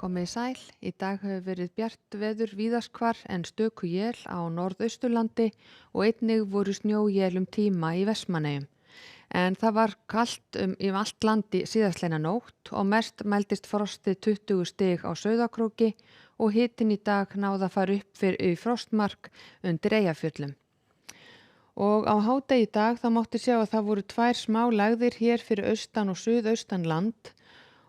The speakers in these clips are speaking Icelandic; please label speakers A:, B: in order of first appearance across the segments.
A: Komið sæl, í dag hefur verið bjart veður víðast hvar en stöku él á norðausturlandi og einnig voru snjóél tíma í Vestmannaeyjum. En það var kalt í allt landi síðastleina nótt og mest mældist frostið 20 stig á Sauðárkróki og hitinn í dag náði að fara upp fyrir í frostmark undir Eyjafjöllum. Og á hádegi í dag þá mátti sjá að það voru tvær smá lægðir hér fyrir austan og suðaustan land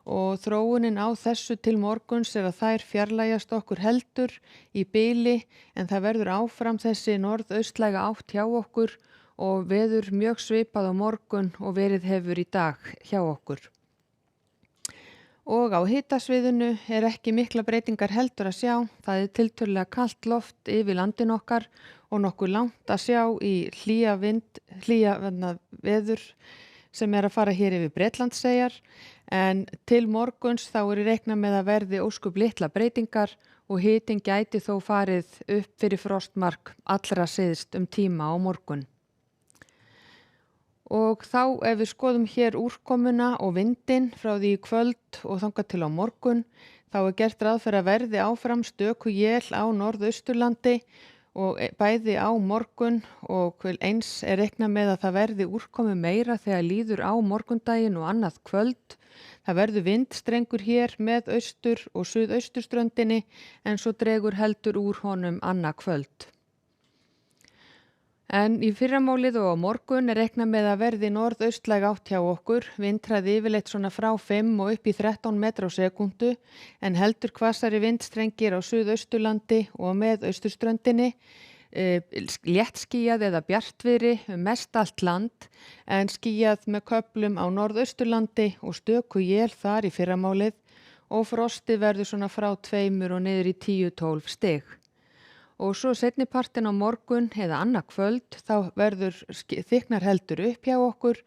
A: og þróunin á þessu til morguns að þær fjarlægjast okkur heldur í bili en það verður áfram þessi norðaustlæga átt hjá okkur og veður mjög svipað á morgun og verið hefur í dag hjá okkur. Og á hitasviðinu ekki mikla breytingar heldur að sjá, það tiltölulega kalt loft yfir landin okkar og nokkuð langt að sjá í hlýja veður sem að fara hér yfir Bretlandseyjar, en til morguns þá reiknað með að verði óskup litla breytingar og hitinn gæti þó farið upp fyrir frostmark allra syðst tíma á morgun. Og þá ef við skoðum hér úrkomuna og vindinn frá því í kvöld og þangað til á morgun, þá gert ráð fyrir að verði áfram stöku él á norðausturlandi og bæði á morgun og eins reiknað með að það verði úrkomu meira þegar líður á morgundaginn og annað kvöld. Það verður vindstrengur hér með austur og suðausturströndinni en svo dregur heldur úr honum annað kvöld. En í fyrramálið og á morgun reiknað með að verði norðaustlæg átt hjá okkur, vindhraði yfirleitt svona frá 5 og upp í 13 metra á sekúndu en heldur hvassari vindstrengir á suðausturlandi og með austurströndinni, léttskýjað eða bjartviðri mest allt land en skýjað með köflum á norðausturlandi og stöku él þar í fyrramálið og frostið verður svona frá 2 og niður í 10-12 stig. Og svo seinnipartinn á morgun eða annað kvöld þá verður þykknar heldur upp hjá okkur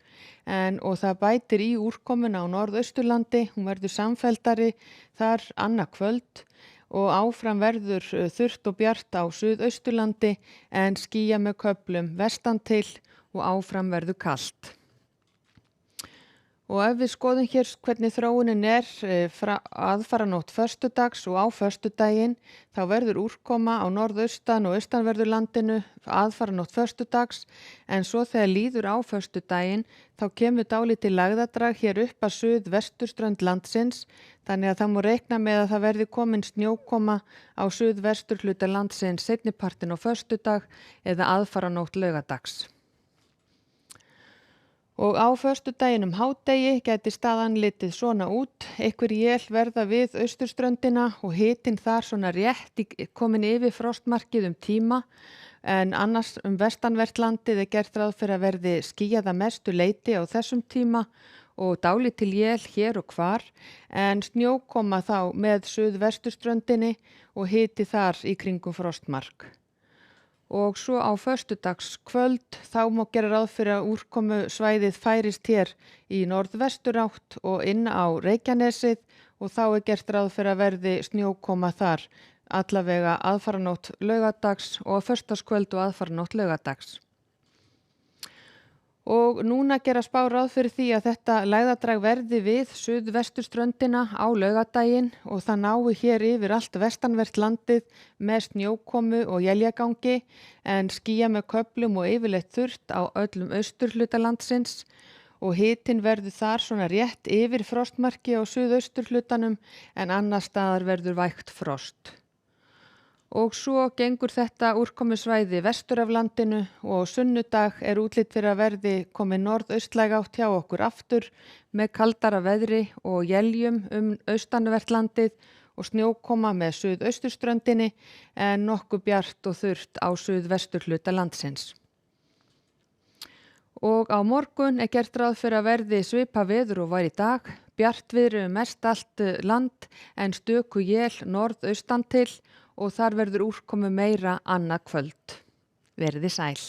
A: og það bætir í úrkomuna á norðausturlandi, hún verður samfelldari þar annað kvöld og áfram verður þurrt og bjart á suðausturlandi en skýjað með köflum vestan til og áfram verður kalt. Og ef við skoðum hér hvernig þróunin aðfaranótt föstudags og á föstudaginn, þá verður úrkoma á norðaustan og austanverðurlandinu aðfaranótt föstudags, en svo þegar líður á föstudaginn, þá kemur dálítið lægðadrag hér upp að suðvesturströnd landsins, þannig að það má reikna með að það verði komin snjókoma á suðvesturhluta landsins seinnipartinn á föstudag eða aðfaranótt laugardags. Og á föstudaginn hádegi gæti staðan litið svona út, einhver él verða við austurströndina og hitinn þar svona rétt komin yfir frostmarkið tíma, en annars vestanvert landið gert ráð fyrir að verði skýjað að mestu leyti á þessum tíma og dálítil él hér og hvar, en snjókoma þá með suðvesturströndinni og hiti þar í kringum frostmark. Og svo á föstudagskvöld þá má gera ráð fyrir að úrkomu svæðið færist hér í norðvesturátt og inn á Reykjanesið og þá gert ráð fyrir að verði snjókoma þar allavega aðfaranótt laugardags og á föstudagskvöld og aðfaranótt laugardags. Og núna gera spá ráð fyrir því að þetta lægðadrag verði við suðvesturströndina á laugardaginn og það nái hér yfir allt vestanvert landið með snjókomu og éljagangi en skýjað með köflum og yfirleitt þurrt á öllum austurhluta landsins og hitinn verður þar svona rétt yfir frostmarki á suðausturhlutanum en annars staðar verður vægt frost. Og svo gengur þetta úrkomusvæði vestur af landinu og sunnudag útlit fyrir að verði komið norðaustlæg átt hjá okkur aftur með kaldara veðri og éljum austanvert landið og snjókoma með suðausturströndinni en nokkuð bjart og þurrt á suðvesturhluta landsins. Og á morgun gert ráð fyrir að verði svipa veður og var í dag, bjartviðri mest allt land en stöku él norðaustan til og þar verður úrkomu meira annað kvöld. Verið sæl.